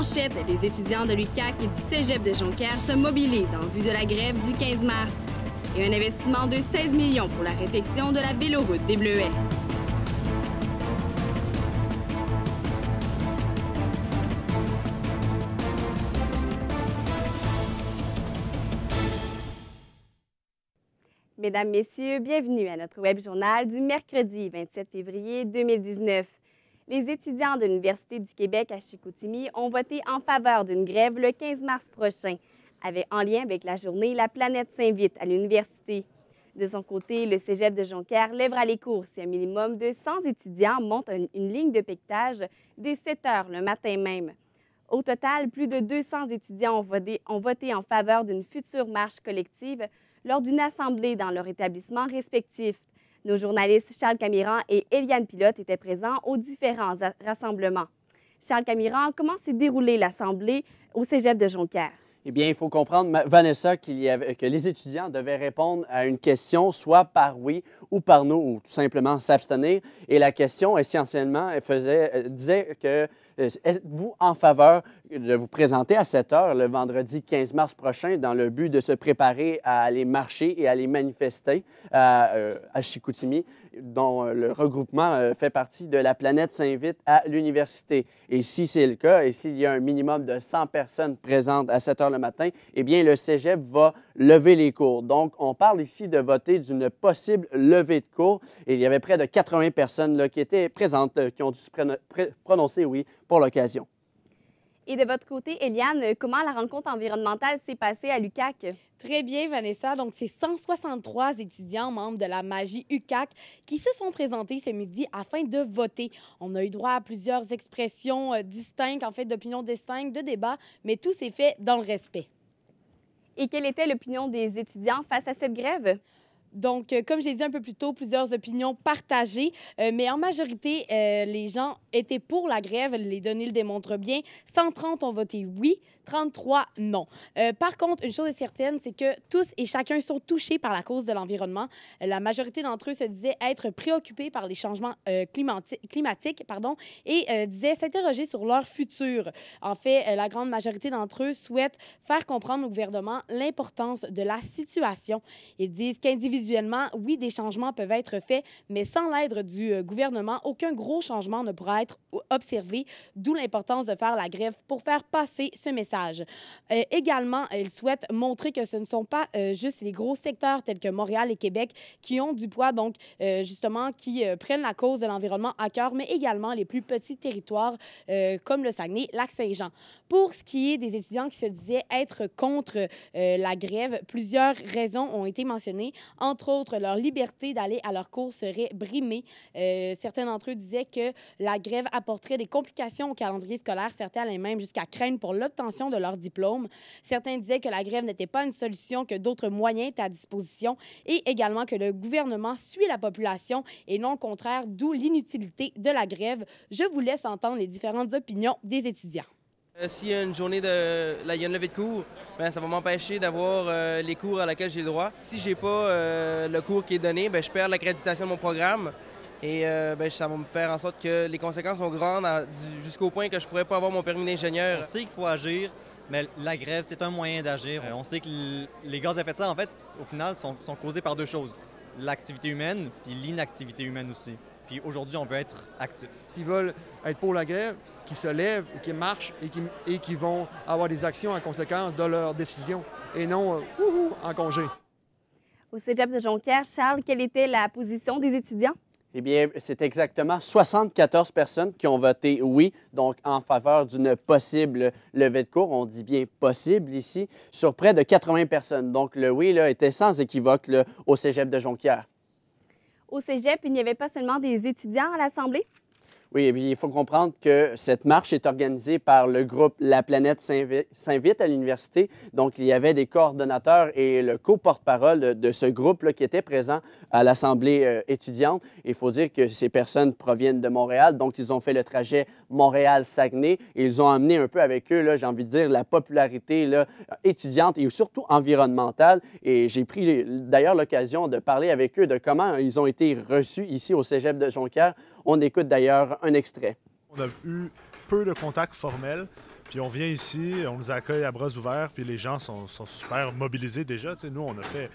manchette, les étudiants de l'UQAC et du Cégep de Jonquière se mobilisent en vue de la grève du 15 mars et un investissement de 16 millions pour la réfection de la véloroute des Bleuets. Mesdames, Messieurs, bienvenue à notre web journal du mercredi 27 février 2019. Les étudiants de l'Université du Québec à Chicoutimi ont voté en faveur d'une grève le 15 mars prochain, en lien avec la journée La planète s'invite à l'université. De son côté, le Cégep de Jonquière lèvera les cours si un minimum de 100 étudiants montent une ligne de piquetage dès 7 heures le matin même. Au total, plus de 200 étudiants ont voté en faveur d'une future marche collective lors d'une assemblée dans leur établissement respectif. Nos journalistes Charles Camiran et Eliane Pilote étaient présents aux différents rassemblements. Charles Camiran, comment s'est déroulée l'assemblée au Cégep de Jonquière? Eh bien, il faut comprendre, Vanessa, que les étudiants devaient répondre à une question, soit par oui ou par non, ou tout simplement s'abstenir. Et la question, essentiellement, disait que êtes-vous en faveur de vous présenter à 7 heures le vendredi 15 mars prochain dans le but de se préparer à aller marcher et à aller manifester à Chicoutimi, dont le regroupement fait partie de La planète s'invite à l'université. Et si c'est le cas, et s'il y a un minimum de 100 personnes présentes à 7 heures le matin, eh bien, le Cégep va lever les cours. Donc, on parle ici de voter d'une possible levée de cours. Et il y avait près de 80 personnes là, qui étaient présentes, qui ont dû se prononcer oui pour l'occasion. Et de votre côté, Eliane, comment la rencontre environnementale s'est passée à l'UQAC? Très bien, Vanessa. Donc, c'est 163 étudiants membres de la Magie UQAC qui se sont présentés ce midi afin de voter. On a eu droit à plusieurs expressions distinctes, en fait, d'opinions distinctes, de débats, mais tout s'est fait dans le respect. Et quelle était l'opinion des étudiants face à cette grève? Donc, comme j'ai dit un peu plus tôt, plusieurs opinions partagées, mais en majorité, les gens étaient pour la grève. Les données le démontrent bien. 130 ont voté oui, 33 non. Par contre, une chose est certaine, c'est que tous et chacun sont touchés par la cause de l'environnement. La majorité d'entre eux se disaient être préoccupés par les changements climatiques et disaient s'interroger sur leur futur. En fait, la grande majorité d'entre eux souhaitent faire comprendre au gouvernement l'importance de la situation. Ils disent qu'individuellement, oui, des changements peuvent être faits, mais sans l'aide du gouvernement, aucun gros changement ne pourra être observé, d'où l'importance de faire la grève pour faire passer ce message. Également, ils souhaitent montrer que ce ne sont pas juste les gros secteurs tels que Montréal et Québec qui ont du poids, donc justement, qui prennent la cause de l'environnement à cœur, mais également les plus petits territoires comme le Saguenay, Lac-Saint-Jean. Pour ce qui est des étudiants qui se disaient être contre la grève, plusieurs raisons ont été mentionnées. Entre autres, leur liberté d'aller à leur cours serait brimée. Certains d'entre eux disaient que la grève apporterait des complications au calendrier scolaire. Certains allaient même jusqu'à craindre pour l'obtention de leur diplôme. Certains disaient que la grève n'était pas une solution, que d'autres moyens étaient à disposition et également que le gouvernement suit la population et non le contraire, d'où l'inutilité de la grève. Je vous laisse entendre les différentes opinions des étudiants. S'il y a une journée il y a une levée de cours, bien, ça va m'empêcher d'avoir les cours à laquelle j'ai le droit. Si j'ai pas le cours qui est donné, bien, je perds l'accréditation de mon programme et bien, ça va me faire en sorte que les conséquences sont grandes jusqu'au point que je pourrais pas avoir mon permis d'ingénieur. On sait qu'il faut agir, mais la grève, c'est un moyen d'agir. On sait que les gaz à effet de serre, en fait, au final, sont causés par deux choses. L'activité humaine puis l'inactivité humaine aussi. Puis aujourd'hui, on veut être actif. S'ils veulent être pour la grève, qui se lèvent, et qui marchent et qui vont avoir des actions en conséquence de leurs décisions et non en congé. Au Cégep de Jonquière, Charles, quelle était la position des étudiants? Eh bien, c'est exactement 74 personnes qui ont voté oui, donc en faveur d'une possible levée de cours. On dit bien possible ici, sur près de 80 personnes. Donc, le oui là, était sans équivoque là, au Cégep de Jonquière. Au Cégep, il n'y avait pas seulement des étudiants à l'Assemblée? Oui, et puis il faut comprendre que cette marche est organisée par le groupe La planète s'invite à l'université. Donc, il y avait des coordonnateurs et le co-porte-parole de ce groupe-là qui était présent à l'Assemblée étudiante. Il faut dire que ces personnes proviennent de Montréal, donc ils ont fait le trajet Montréal-Saguenay et ils ont amené un peu avec eux, j'ai envie de dire, la popularité là, étudiante et surtout environnementale. Et j'ai pris d'ailleurs l'occasion de parler avec eux de comment ils ont été reçus ici au Cégep de Jonquière. On écoute d'ailleurs un extrait. On a eu peu de contacts formels Puis on vient ici, on nous accueille à bras ouverts, puis les gens sont super mobilisés déjà. Tu sais, nous, on a fait,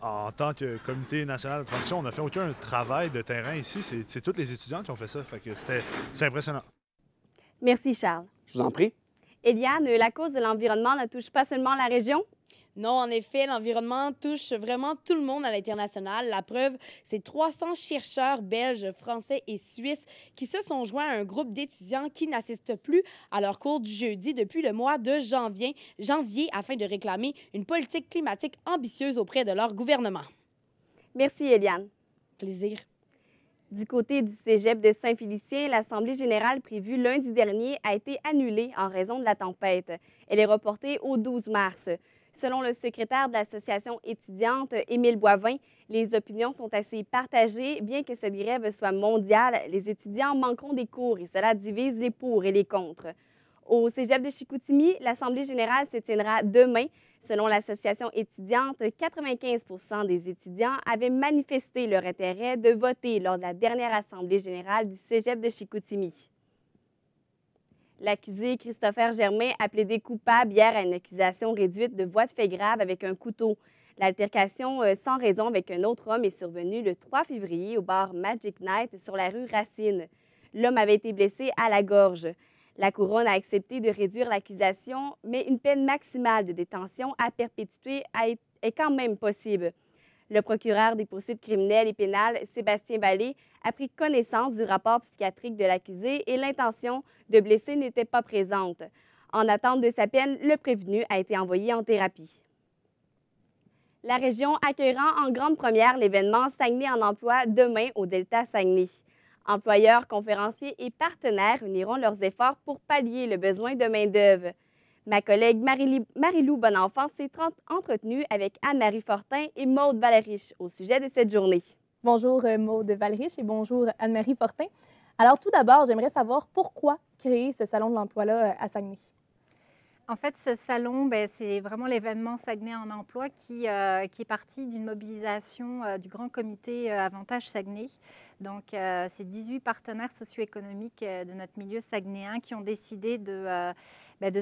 en tant que Comité national de transition, on n'a fait aucun travail de terrain ici. C'est tous les étudiants qui ont fait ça. Fait que c'est impressionnant. Merci, Charles. Je vous en prie. Eliane, la cause de l'environnement ne touche pas seulement la région? Non, en effet, l'environnement touche vraiment tout le monde à l'international. La preuve, c'est 300 chercheurs belges, français et suisses qui se sont joints à un groupe d'étudiants qui n'assistent plus à leurs cours du jeudi depuis le mois de janvier afin de réclamer une politique climatique ambitieuse auprès de leur gouvernement. Merci, Eliane. Plaisir. Du côté du cégep de Saint-Félicien, l'Assemblée générale prévue lundi dernier a été annulée en raison de la tempête. Elle est reportée au 12 mars. Selon le secrétaire de l'association étudiante, Émile Boivin, les opinions sont assez partagées. Bien que cette grève soit mondiale, les étudiants manqueront des cours et cela divise les pour et les contre. Au cégep de Chicoutimi, l'Assemblée générale se tiendra demain. Selon l'association étudiante, 95 % des étudiants avaient manifesté leur intérêt de voter lors de la dernière Assemblée générale du cégep de Chicoutimi. L'accusé Christopher Germain a plaidé coupable hier à une accusation réduite de voies de fait grave avec un couteau. L'altercation sans raison avec un autre homme est survenue le 3 février au bar Magic Night sur la rue Racine. L'homme avait été blessé à la gorge. La Couronne a accepté de réduire l'accusation, mais une peine maximale de détention à perpétuité est quand même possible. Le procureur des poursuites criminelles et pénales, Sébastien Vallée, a pris connaissance du rapport psychiatrique de l'accusé et l'intention de blesser n'était pas présente. En attente de sa peine, le prévenu a été envoyé en thérapie. La région accueillera en grande première l'événement Saguenay en emploi demain au Delta Saguenay. Employeurs, conférenciers et partenaires uniront leurs efforts pour pallier le besoin de main-d'œuvre. Ma collègue Marie-Lou Bonenfant s'est entretenue avec Anne-Marie Fortin et Maude Valeriche au sujet de cette journée. Bonjour Maude Valeriche et bonjour Anne-Marie Fortin. Alors tout d'abord, j'aimerais savoir pourquoi créer ce salon de l'emploi-là à Saguenay. En fait, ce salon, c'est vraiment l'événement Saguenay en emploi qui est parti d'une mobilisation du grand comité Avantage Saguenay. Donc, c'est 18 partenaires socio-économiques de notre milieu saguenéen qui ont décidé de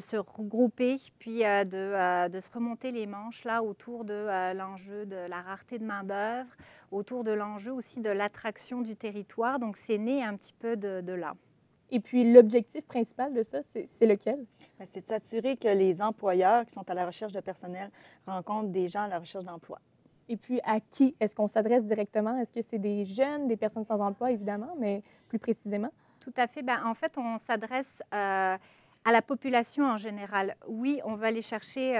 se regrouper puis de se remonter les manches là, autour de l'enjeu de la rareté de main-d'œuvre, autour de l'enjeu aussi de l'attraction du territoire. Donc, c'est né un petit peu de là. Et puis, l'objectif principal de ça, c'est lequel? C'est de s'assurer que les employeurs qui sont à la recherche de personnel rencontrent des gens à la recherche d'emploi. Et puis, à qui est-ce qu'on s'adresse directement? Est-ce que c'est des jeunes, des personnes sans emploi, évidemment, mais plus précisément? Tout à fait. En fait, on s'adresse à la population en général. Oui, on va aller chercher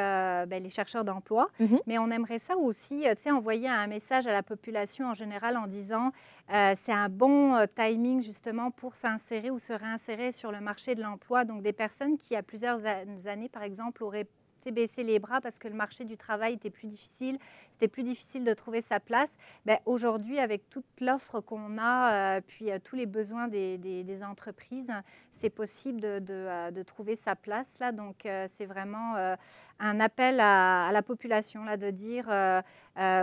les chercheurs d'emploi, mais on aimerait ça aussi, envoyer un message à la population en général en disant c'est un bon timing justement pour s'insérer ou se réinsérer sur le marché de l'emploi. Donc, des personnes qui, il y a plusieurs années, par exemple, auraient baisser les bras parce que le marché du travail était plus difficile, c'était plus difficile de trouver sa place. Aujourd'hui, avec toute l'offre qu'on a, puis tous les besoins des entreprises, c'est possible de trouver sa place là. Donc, c'est vraiment un appel à la population là, de dire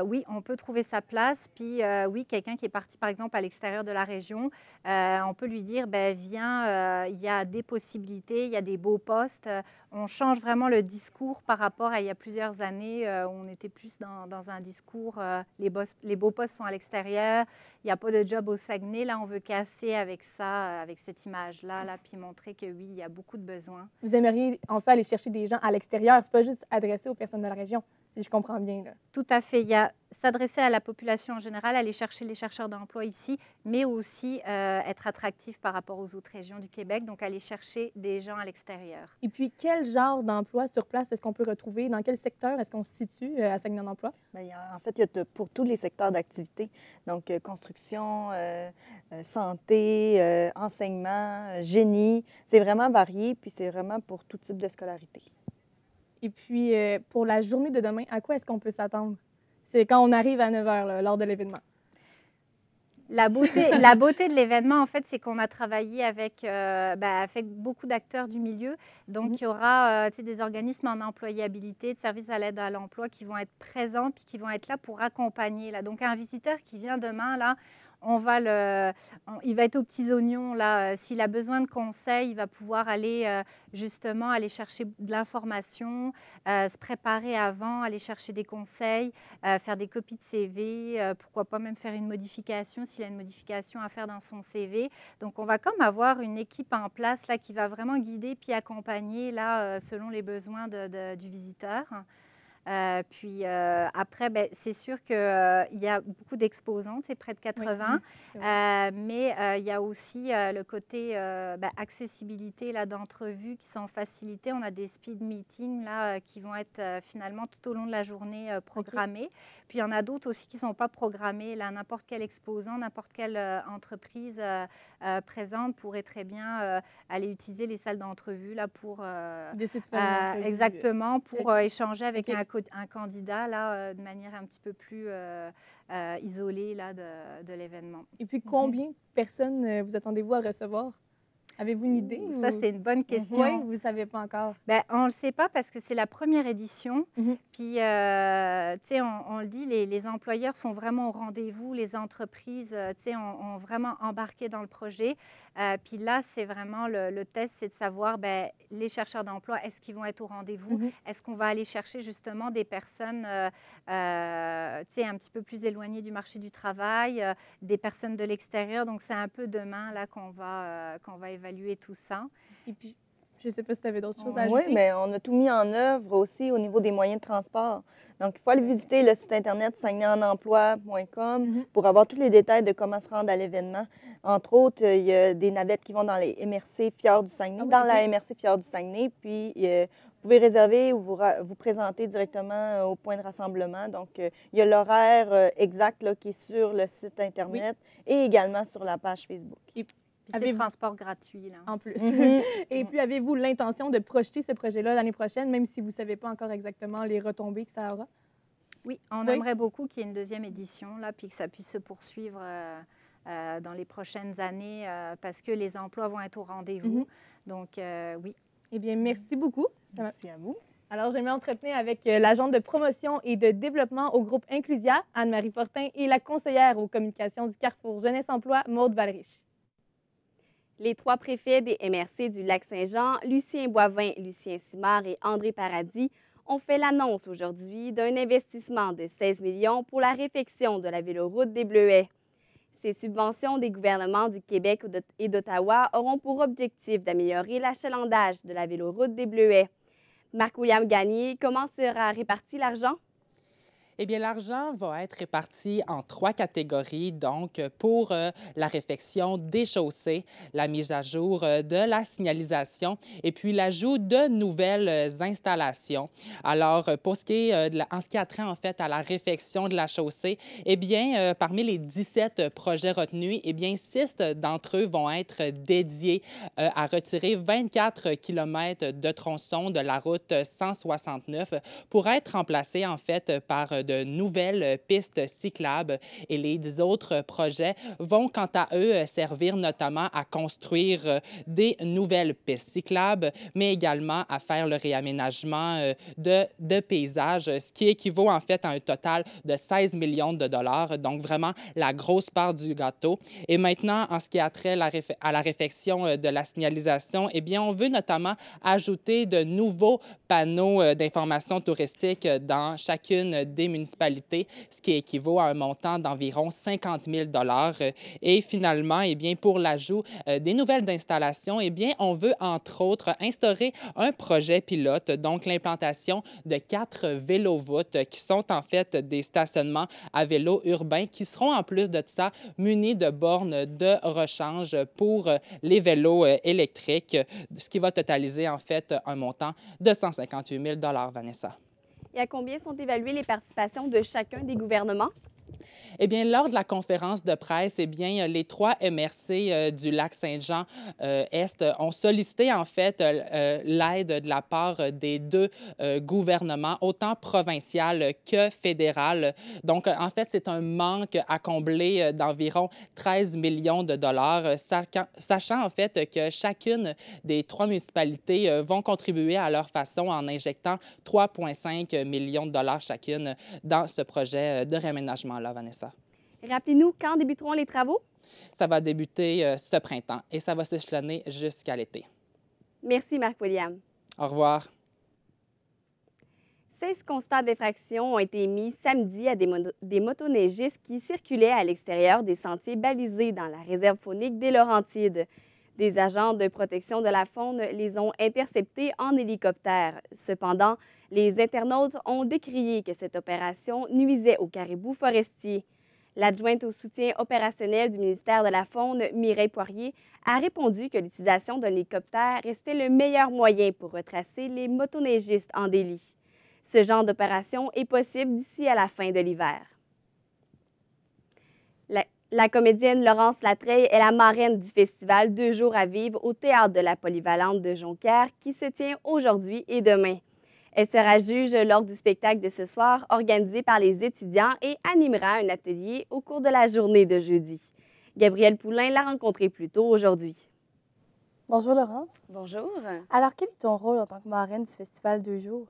oui, on peut trouver sa place. Puis oui, quelqu'un qui est parti par exemple à l'extérieur de la région, on peut lui dire viens, il y a des possibilités, il y a des beaux postes. On change vraiment le discours par rapport à il y a plusieurs années où on était plus dans un discours les beaux postes sont à l'extérieur, il n'y a pas de job au Saguenay. Là, on veut casser avec ça, avec cette image-là, là, puis montrer que oui, il y a beaucoup de besoins. Vous aimeriez en fait aller chercher des gens à l'extérieur, c'est pas juste adressé aux personnes de la région, si je comprends bien. Là. Tout à fait. Il y a s'adresser à la population en général, aller chercher les chercheurs d'emploi ici, mais aussi être attractif par rapport aux autres régions du Québec, donc aller chercher des gens à l'extérieur. Et puis, quel genre d'emploi sur place est-ce qu'on peut retrouver? Dans quel secteur est-ce qu'on se situe à Saguenay en emploi? En fait, il y a pour tous les secteurs d'activité, donc construction, santé, enseignement, génie. C'est vraiment varié, puis c'est vraiment pour tout type de scolarité. Et puis, pour la journée de demain, à quoi est-ce qu'on peut s'attendre? C'est quand on arrive à 9 h, lors de l'événement. La beauté de l'événement, en fait, c'est qu'on a travaillé avec beaucoup d'acteurs du milieu. Donc, il y aura des organismes en employabilité, de services à l'aide à l'emploi qui vont être présents puis qui vont être là pour accompagner. Là. Donc, un visiteur qui vient demain, là, il va être aux petits oignons. Là, s'il a besoin de conseils, il va pouvoir aller justement aller chercher de l'information, se préparer avant, aller chercher des conseils, faire des copies de CV, pourquoi pas même faire une modification s'il a une modification à faire dans son CV. Donc, on va comme avoir une équipe en place là, qui va vraiment guider puis accompagner là, selon les besoins du visiteur. Puis après, ben, c'est sûr qu'il y a beaucoup d'exposants, c'est près de 80, mais il y a aussi le côté accessibilité d'entrevues qui sont facilitées. On a des speed meetings là, qui vont être finalement tout au long de la journée programmés. Puis il y en a d'autres aussi qui ne sont pas programmés. Là, n'importe quel exposant, n'importe quelle entreprise présente pourrait très bien aller utiliser les salles d'entrevue là, pour, exactement, pour échanger avec un candidat là, de manière un petit peu plus isolée là, de l'événement. Et puis, combien de personnes vous attendez-vous à recevoir? Avez-vous une idée? Ça, c'est une bonne question. Oui, vous ne savez pas encore. Bien, on ne le sait pas parce que c'est la première édition. Puis, tu sais, on le dit, les employeurs sont vraiment au rendez-vous. Les entreprises, tu sais, ont vraiment embarqué dans le projet. Puis là, c'est vraiment le test, c'est de savoir, bien, les chercheurs d'emploi, est-ce qu'ils vont être au rendez-vous? Est-ce qu'on va aller chercher justement des personnes, tu sais, un petit peu plus éloignées du marché du travail, des personnes de l'extérieur? Donc, c'est un peu demain là qu'on va évaluer tout ça. Et puis, je ne sais pas si tu avais d'autres choses à ajouter. Oui, mais on a tout mis en œuvre aussi au niveau des moyens de transport. Donc, il faut aller visiter le site Internet saguenayenemploi.com pour avoir tous les détails de comment se rendre à l'événement. Entre autres, il y a des navettes qui vont dans les MRC Fjord du Saguenay, la MRC Fjord du Saguenay. Puis, vous pouvez réserver ou vous présenter directement au point de rassemblement. Donc, il y a l'horaire exact là, qui est sur le site Internet et également sur la page Facebook. Puis c'est transport gratuit, là. En plus. Et puis, avez-vous l'intention de projeter ce projet-là l'année prochaine, même si vous ne savez pas encore exactement les retombées que ça aura? Oui, on aimerait beaucoup qu'il y ait une deuxième édition, là, puis que ça puisse se poursuivre dans les prochaines années parce que les emplois vont être au rendez-vous. Donc, oui. Eh bien, merci beaucoup. Merci à vous. Alors, je m'entretenais avec l'agente de promotion et de développement au groupe Inclusia, Anne-Marie Fortin, et la conseillère aux communications du Carrefour Jeunesse Emploi, Maude Valriche. Les 3 préfets des MRC du Lac-Saint-Jean, Lucien Boivin, Lucien Simard et André Paradis, ont fait l'annonce aujourd'hui d'un investissement de 16 millions pour la réfection de la véloroute des Bleuets. Ces subventions des gouvernements du Québec et d'Ottawa auront pour objectif d'améliorer l'achalandage de la véloroute des Bleuets. Marc-William Gagné, comment sera réparti l'argent? Eh bien, l'argent va être réparti en 3 catégories, donc pour la réfection des chaussées, la mise à jour de la signalisation et puis l'ajout de nouvelles installations. Alors, pour ce qui est en ce qui a trait en fait à la réfection de la chaussée, eh bien, parmi les 17 projets retenus, eh bien, 6 d'entre eux vont être dédiés à retirer 24 km de tronçons de la route 169 pour être remplacés en fait par de nouvelles pistes cyclables et les autres projets vont quant à eux servir notamment à construire des nouvelles pistes cyclables, mais également à faire le réaménagement de paysages, ce qui équivaut en fait à un total de 16 millions de dollars, donc vraiment la grosse part du gâteau. Et maintenant, en ce qui a trait à la réfection de la signalisation, eh bien, on veut notamment ajouter de nouveaux panneaux d'information touristique dans chacune des municipalités, ce qui équivaut à un montant d'environ 50 000 $. Et finalement, eh bien, pour l'ajout des nouvelles installations, eh bien, on veut entre autres instaurer un projet pilote, donc l'implantation de 4 vélo-voûtes qui sont en fait des stationnements à vélo urbains qui seront en plus de ça munis de bornes de rechange pour les vélos électriques, ce qui va totaliser en fait un montant de 158 000 $, Vanessa. Et à combien sont évaluées les participations de chacun des gouvernements? Eh bien, lors de la conférence de presse, eh bien, les 3 MRC du Lac-Saint-Jean-Est ont sollicité, en fait, l'aide de la part des 2 gouvernements, autant provincial que fédéral. Donc, en fait, c'est un manque à combler d'environ 13 millions de dollars, sachant, en fait, que chacune des 3 municipalités vont contribuer à leur façon en injectant 3,5 millions de dollars chacune dans ce projet de réaménagement-là, Vanessa. Rappelez-nous, quand débuteront les travaux? Ça va débuter ce printemps et ça va s'échelonner jusqu'à l'été. Merci, Marc-William. Au revoir. 16 constats d'infraction ont été émis samedi à des motoneigistes qui circulaient à l'extérieur des sentiers balisés dans la réserve faunique des Laurentides. Des agents de protection de la faune les ont interceptés en hélicoptère. Cependant, les internautes ont décrié que cette opération nuisait aux caribous forestiers. L'adjointe au soutien opérationnel du ministère de la Faune, Mireille Poirier, a répondu que l'utilisation d'un hélicoptère restait le meilleur moyen pour retracer les motoneigistes en délit. Ce genre d'opération est possible d'ici à la fin de l'hiver. La comédienne Laurence Latreille est la marraine du festival 2 jours à vivre au Théâtre de la Polyvalente de Jonquière qui se tient aujourd'hui et demain. Elle sera juge lors du spectacle de ce soir organisé par les étudiants et animera un atelier au cours de la journée de jeudi. Gabrielle Poulain l'a rencontrée plus tôt aujourd'hui. Bonjour Laurence. Bonjour. Alors, quel est ton rôle en tant que marraine du festival 2 jours?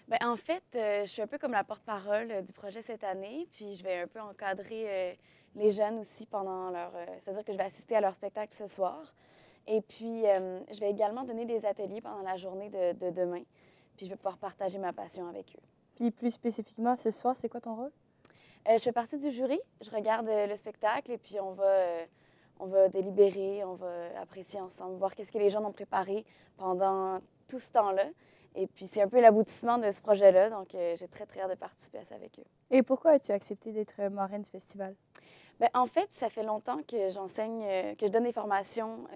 Bien, en fait, je suis un peu comme la porte-parole du projet cette année, puis je vais un peu encadrer les jeunes aussi pendant leur... c'est-à-dire que je vais assister à leur spectacle ce soir. Et puis, je vais également donner des ateliers pendant la journée de demain, puis je vais pouvoir partager ma passion avec eux. Puis plus spécifiquement, ce soir, c'est quoi ton rôle? Je fais partie du jury, je regarde le spectacle et puis on va délibérer, on va apprécier ensemble, voir qu'est-ce que les gens ont préparé pendant tout ce temps-là. Et puis, c'est un peu l'aboutissement de ce projet-là, donc j'ai très, très hâte de participer à ça avec eux. Et pourquoi as-tu accepté d'être marraine du festival? Bien, en fait, ça fait longtemps que j'enseigne, que je donne des formations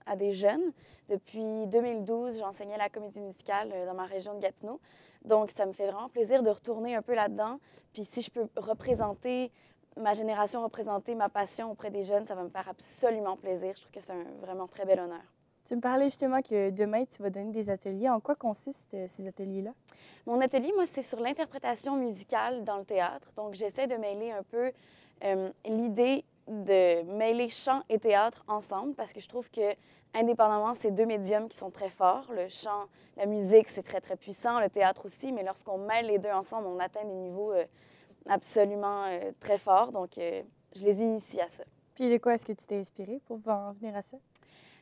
à des jeunes. Depuis 2012, j'enseignais la comédie musicale dans ma région de Gatineau. Donc, ça me fait vraiment plaisir de retourner un peu là-dedans. Puis, si je peux représenter ma génération, représenter ma passion auprès des jeunes, ça va me faire absolument plaisir. Je trouve que c'est un vraiment très bel honneur. Tu me parlais justement que demain, tu vas donner des ateliers. En quoi consistent ces ateliers-là? Mon atelier, moi, c'est sur l'interprétation musicale dans le théâtre. Donc, j'essaie de mêler un peu l'idée de mêler chant et théâtre ensemble parce que je trouve que, indépendamment, c'est deux médiums qui sont très forts. Le chant, la musique, c'est très, très puissant. Le théâtre aussi. Mais lorsqu'on mêle les deux ensemble, on atteint des niveaux absolument très forts. Donc, je les initie à ça. Puis de quoi est-ce que tu t'es inspirée pour en venir à ça?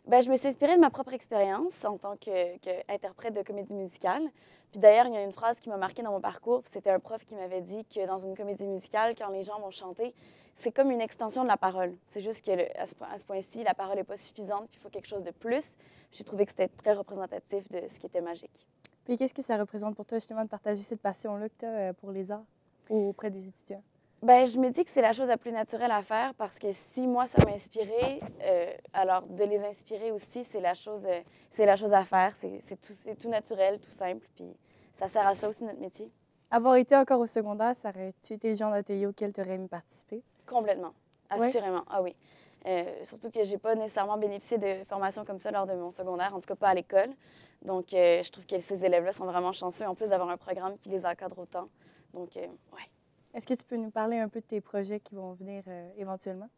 Bien, je me suis inspirée de ma propre expérience en tant qu'interprète de comédie musicale. Puis d'ailleurs, il y a une phrase qui m'a marquée dans mon parcours. C'était un prof qui m'avait dit que dans une comédie musicale, quand les gens vont chanter, c'est comme une extension de la parole. C'est juste qu'à ce point-ci, la parole n'est pas suffisante, puis il faut quelque chose de plus. J'ai trouvé que c'était très représentatif de ce qui était magique. Puis qu'est-ce que ça représente pour toi, justement, de partager cette passion-là que tu as pour les arts auprès des étudiants? Bien, je me dis que c'est la chose la plus naturelle à faire parce que si moi, ça m'a inspiré, alors de les inspirer aussi, c'est la chose à faire. C'est tout naturel, tout simple, puis ça sert à ça aussi, notre métier. Avoir été encore au secondaire, ça aurait-tu été le genre d'atelier auquel tu aurais aimé participer? Complètement, assurément, ouais. Ah oui. Surtout que je n'ai pas nécessairement bénéficié de formations comme ça lors de mon secondaire, en tout cas pas à l'école. Donc, je trouve que ces élèves-là sont vraiment chanceux, en plus d'avoir un programme qui les encadre autant. Donc, ouais. Est-ce que tu peux nous parler un peu de tes projets qui vont venir éventuellement?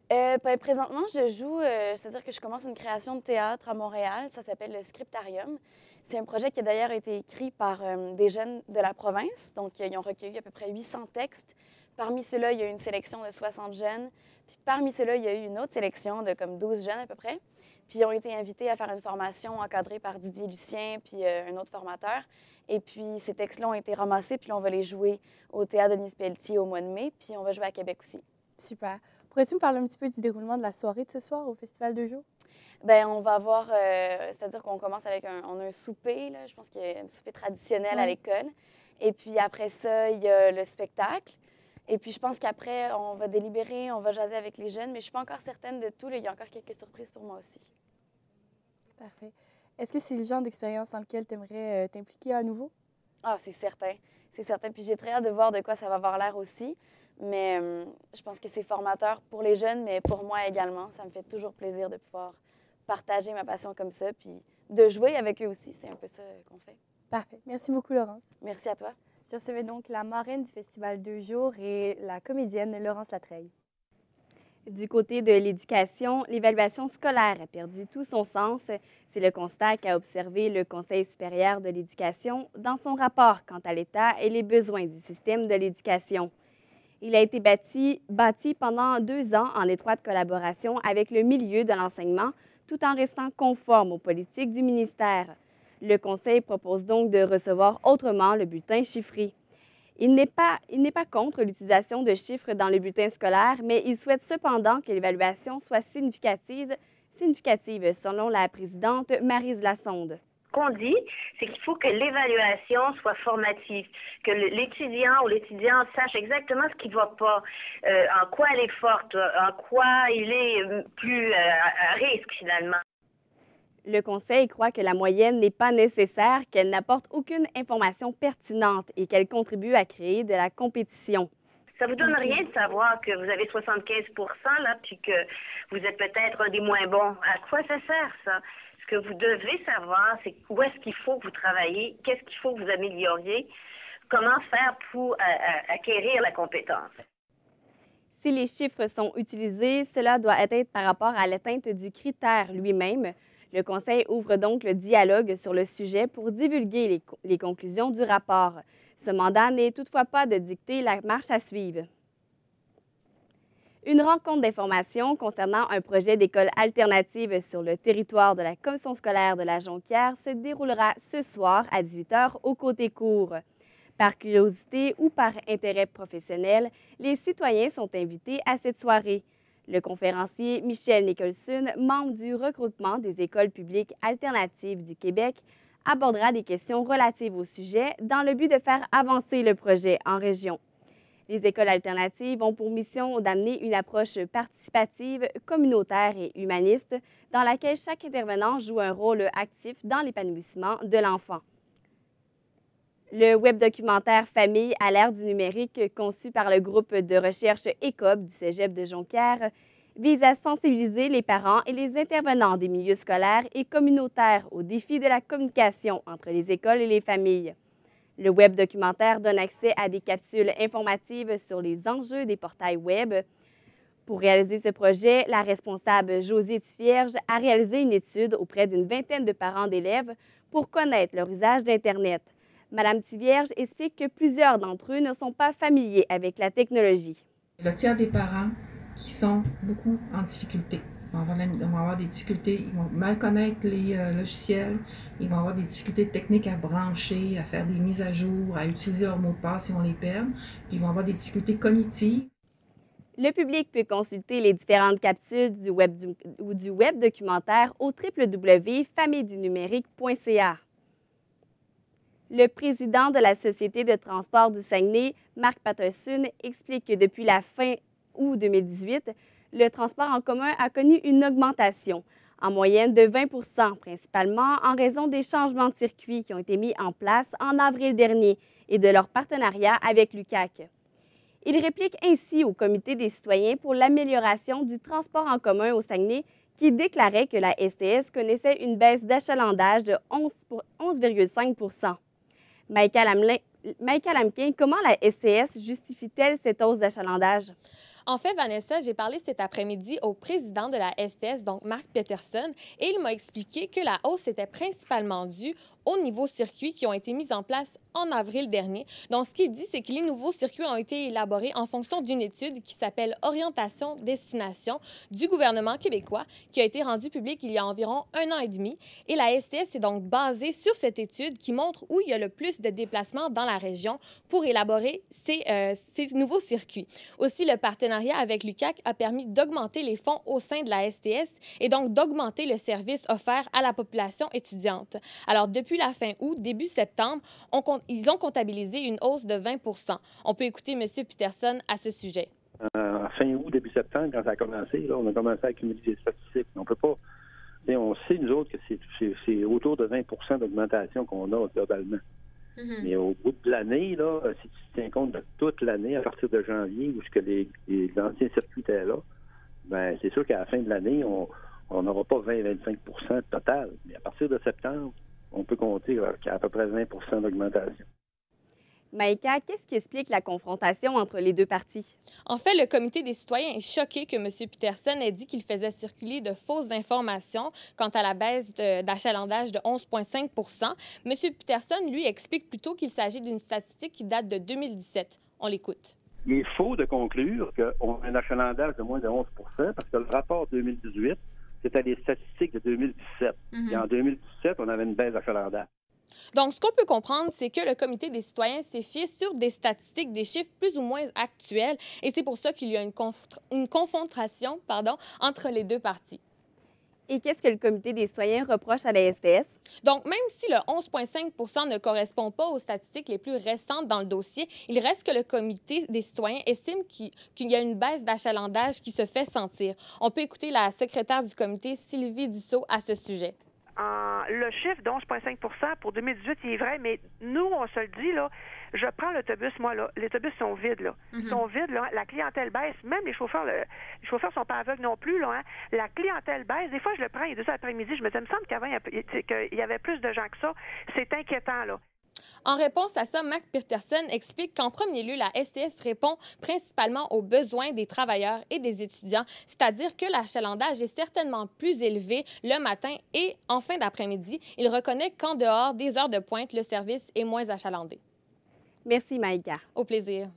Ben, présentement, je joue, c'est-à-dire que je commence une création de théâtre à Montréal. Ça s'appelle le Scriptarium. C'est un projet qui a d'ailleurs été écrit par des jeunes de la province. Donc, ils ont recueilli à peu près 800 textes. Parmi ceux-là, il y a eu une sélection de 60 jeunes. Puis parmi ceux-là, il y a eu une autre sélection de comme 12 jeunes à peu près. Puis ils ont été invités à faire une formation encadrée par Didier Lucien puis un autre formateur. Et puis ces textes-là ont été ramassés, puis là, on va les jouer au Théâtre Denise Pelletier au mois de mai, puis on va jouer à Québec aussi. Super. Pourrais-tu me parler un petit peu du déroulement de la soirée de ce soir au Festival 2 jours? Bien, on va avoir, c'est-à-dire qu'on commence avec on a un souper, là, je pense qu'il y a un souper traditionnel à l'école. Et puis après ça, il y a le spectacle. Et puis je pense qu'après, on va délibérer, on va jaser avec les jeunes, mais je ne suis pas encore certaine de tout. Là. Il y a encore quelques surprises pour moi aussi. Parfait. Est-ce que c'est le genre d'expérience dans lequel tu aimerais t'impliquer à nouveau? Ah, c'est certain. C'est certain. Puis j'ai très hâte de voir de quoi ça va avoir l'air aussi. Mais je pense que c'est formateur pour les jeunes, mais pour moi également. Ça me fait toujours plaisir de pouvoir partager ma passion comme ça, puis de jouer avec eux aussi. C'est un peu ça qu'on fait. Parfait. Merci beaucoup, Laurence. Merci à toi. Je recevais donc la marraine du Festival 2 jours et la comédienne Laurence Latreille. Du côté de l'éducation, l'évaluation scolaire a perdu tout son sens. C'est le constat qu'a observé le Conseil supérieur de l'éducation dans son rapport quant à l'état et les besoins du système de l'éducation. Il a été bâti pendant 2 ans en étroite collaboration avec le milieu de l'enseignement, tout en restant conforme aux politiques du ministère. Le Conseil propose donc de recevoir autrement le bulletin chiffré. Il n'est pas contre l'utilisation de chiffres dans le bulletin scolaire, mais il souhaite cependant que l'évaluation soit significative selon la présidente Maryse Lassonde. Ce qu'on dit, c'est qu'il faut que l'évaluation soit formative, que l'étudiant ou l'étudiante sache exactement ce qui ne va pas, en quoi elle est forte, en quoi il est plus à risque finalement. Le Conseil croit que la moyenne n'est pas nécessaire, qu'elle n'apporte aucune information pertinente et qu'elle contribue à créer de la compétition. Ça vous donne rien de savoir que vous avez 75 là, puis que vous êtes peut-être un des moins bons. À quoi ça sert, ça? Ce que vous devez savoir, c'est où est-ce qu'il faut que vous travaillez, qu'est-ce qu'il faut que vous amélioriez, comment faire pour acquérir la compétence. Si les chiffres sont utilisés, cela doit être par rapport à l'atteinte du critère lui-même. Le Conseil ouvre donc le dialogue sur le sujet pour divulguer les conclusions du rapport. Ce mandat n'est toutefois pas de dicter la marche à suivre. Une rencontre d'information concernant un projet d'école alternative sur le territoire de la Commission scolaire de la Jonquière se déroulera ce soir à 18h au côté court. Par curiosité ou par intérêt professionnel, les citoyens sont invités à cette soirée. Le conférencier Michel Nicholson, membre du regroupement des écoles publiques alternatives du Québec, abordera des questions relatives au sujet dans le but de faire avancer le projet en région. Les écoles alternatives ont pour mission d'amener une approche participative, communautaire et humaniste dans laquelle chaque intervenant joue un rôle actif dans l'épanouissement de l'enfant. Le web-documentaire Famille à l'ère du numérique, conçu par le groupe de recherche ECOB du Cégep de Jonquière, vise à sensibiliser les parents et les intervenants des milieux scolaires et communautaires aux défis de la communication entre les écoles et les familles. Le web-documentaire donne accès à des capsules informatives sur les enjeux des portails web. Pour réaliser ce projet, la responsable Josie Tifierge a réalisé une étude auprès d'une vingtaine de parents d'élèves pour connaître leur usage d'Internet. Madame Tivierge explique que plusieurs d'entre eux ne sont pas familiers avec la technologie. Le tiers des parents qui sont beaucoup en difficulté. Ils vont avoir des difficultés, ils vont mal connaître les logiciels, ils vont avoir des difficultés techniques à brancher, à faire des mises à jour, à utiliser leurs mots de passe, ils vont les perdre, puis ils vont avoir des difficultés cognitives. Le public peut consulter les différentes capsules du web documentaire au www.familledunumérique.ca. Le président de la Société de transport du Saguenay, Marc Patterson, explique que depuis la fin août 2018, le transport en commun a connu une augmentation, en moyenne de 20 %, principalement en raison des changements de circuit qui ont été mis en place en avril dernier et de leur partenariat avec l'UQAC. Il réplique ainsi au Comité des citoyens pour l'amélioration du transport en commun au Saguenay qui déclarait que la STS connaissait une baisse d'achalandage de 11,5 %. Maïka Lamquin, comment la STS justifie-t-elle cette hausse d'achalandage? En fait, Vanessa, j'ai parlé cet après-midi au président de la STS, donc Marc Peterson, et il m'a expliqué que la hausse était principalement due aux nouveaux circuits qui ont été mis en place en avril dernier. Donc, ce qu'il dit, c'est que les nouveaux circuits ont été élaborés en fonction d'une étude qui s'appelle Orientation-Destination du gouvernement québécois, qui a été rendue publique il y a environ 1 an et demi. Et la STS est donc basée sur cette étude qui montre où il y a le plus de déplacements dans la région pour élaborer ces nouveaux circuits. Aussi, le partenariat avec l'UQAC a permis d'augmenter les fonds au sein de la STS et donc d'augmenter le service offert à la population étudiante. Alors, depuis la fin août, début septembre, ils ont comptabilisé une hausse de 20 %. On peut écouter M. Peterson à ce sujet. Fin août, début septembre, quand ça a commencé, là, on a commencé à accumuler des statistiques. On peut pas. On sait, nous autres, que c'est autour de 20 % d'augmentation qu'on a globalement. Mais au bout de l'année, là, si tu tiens compte de toute l'année, à partir de janvier, où les anciens circuits étaient là, ben c'est sûr qu'à la fin de l'année, on n'aura pas 20-25 % total. Mais à partir de septembre, on peut compter qu'il y a à peu près 20 % d'augmentation. Maïka, qu'est-ce qui explique la confrontation entre les deux parties? En fait, le Comité des citoyens est choqué que M. Peterson ait dit qu'il faisait circuler de fausses informations quant à la baisse d'achalandage de 11,5 %. M. Peterson, lui, explique plutôt qu'il s'agit d'une statistique qui date de 2017. On l'écoute. Il est faux de conclure qu'on a un achalandage de moins de 11 parce que le rapport 2018, c'était les statistiques de 2017. Et en 2017, on avait une baisse d'achalandage. Donc, ce qu'on peut comprendre, c'est que le Comité des citoyens s'est fié sur des statistiques, des chiffres plus ou moins actuels, et c'est pour ça qu'il y a une confrontation entre les deux parties. Et qu'est-ce que le Comité des citoyens reproche à la STS? Donc, même si le 11,5 ne correspond pas aux statistiques les plus récentes dans le dossier, il reste que le Comité des citoyens estime qu'il y a une baisse d'achalandage qui se fait sentir. On peut écouter la secrétaire du comité, Sylvie Dussault, à ce sujet. Le chiffre de 11,5 pour 2018, il est vrai, mais nous, on se le dit, là, je prends l'autobus, moi, là, les autobus sont vides, là. Ils sont vides, là, la clientèle baisse, même les chauffeurs sont pas aveugles non plus, là, hein. La clientèle baisse, des fois, je le prends, il est 2 heures après-midi, je me dis, il me semble qu'avant, il y avait plus de gens que ça. C'est inquiétant, là. En réponse à ça, Marc Peterson explique qu'en premier lieu, la STS répond principalement aux besoins des travailleurs et des étudiants, c'est-à-dire que l'achalandage est certainement plus élevé le matin et en fin d'après-midi. Il reconnaît qu'en dehors des heures de pointe, le service est moins achalandé. Merci, Maïka. Au plaisir.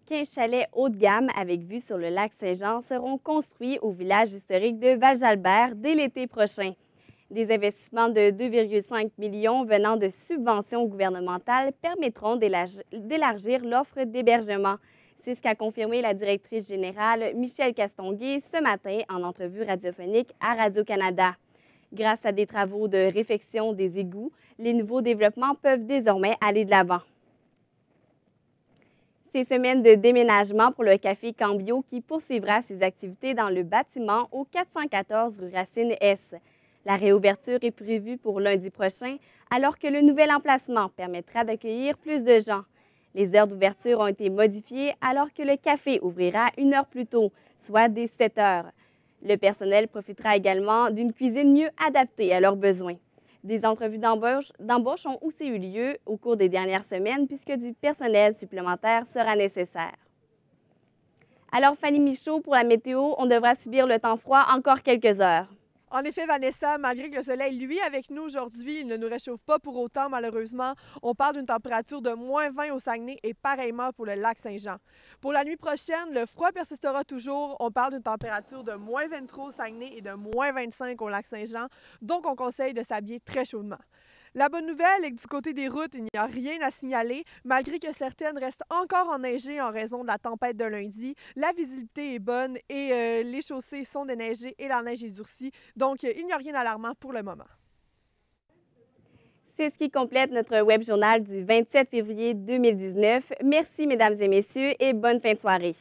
15 chalets haut de gamme avec vue sur le lac Saint-Jean seront construits au village historique de Val-Jalbert dès l'été prochain. Des investissements de 2,5 millions venant de subventions gouvernementales permettront d'élargir l'offre d'hébergement. C'est ce qu'a confirmé la directrice générale Michèle Castonguay ce matin en entrevue radiophonique à Radio-Canada. Grâce à des travaux de réfection des égouts, les nouveaux développements peuvent désormais aller de l'avant. Ces semaines de déménagement pour le Café Cambio qui poursuivra ses activités dans le bâtiment au 414 rue Racine-S. La réouverture est prévue pour lundi prochain, alors que le nouvel emplacement permettra d'accueillir plus de gens. Les heures d'ouverture ont été modifiées alors que le café ouvrira 1 heure plus tôt, soit dès 7 heures. Le personnel profitera également d'une cuisine mieux adaptée à leurs besoins. Des entrevues d'embauche ont aussi eu lieu au cours des dernières semaines puisque du personnel supplémentaire sera nécessaire. Alors, Fanny Michaud, pour la météo, on devra subir le temps froid encore quelques heures. En effet, Vanessa, malgré que le soleil, lui, avec nous aujourd'hui, il ne nous réchauffe pas pour autant, malheureusement. On parle d'une température de moins 20 au Saguenay et pareillement pour le lac Saint-Jean. Pour la nuit prochaine, le froid persistera toujours. On parle d'une température de moins 23 au Saguenay et de moins 25 au lac Saint-Jean. Donc, on conseille de s'habiller très chaudement. La bonne nouvelle est que du côté des routes, il n'y a rien à signaler. Malgré que certaines restent encore enneigées en raison de la tempête de lundi, la visibilité est bonne et les chaussées sont déneigées et la neige est durcie. Donc, il n'y a rien d'alarmant pour le moment. C'est ce qui complète notre web journal du 27 février 2019. Merci, mesdames et messieurs, et bonne fin de soirée.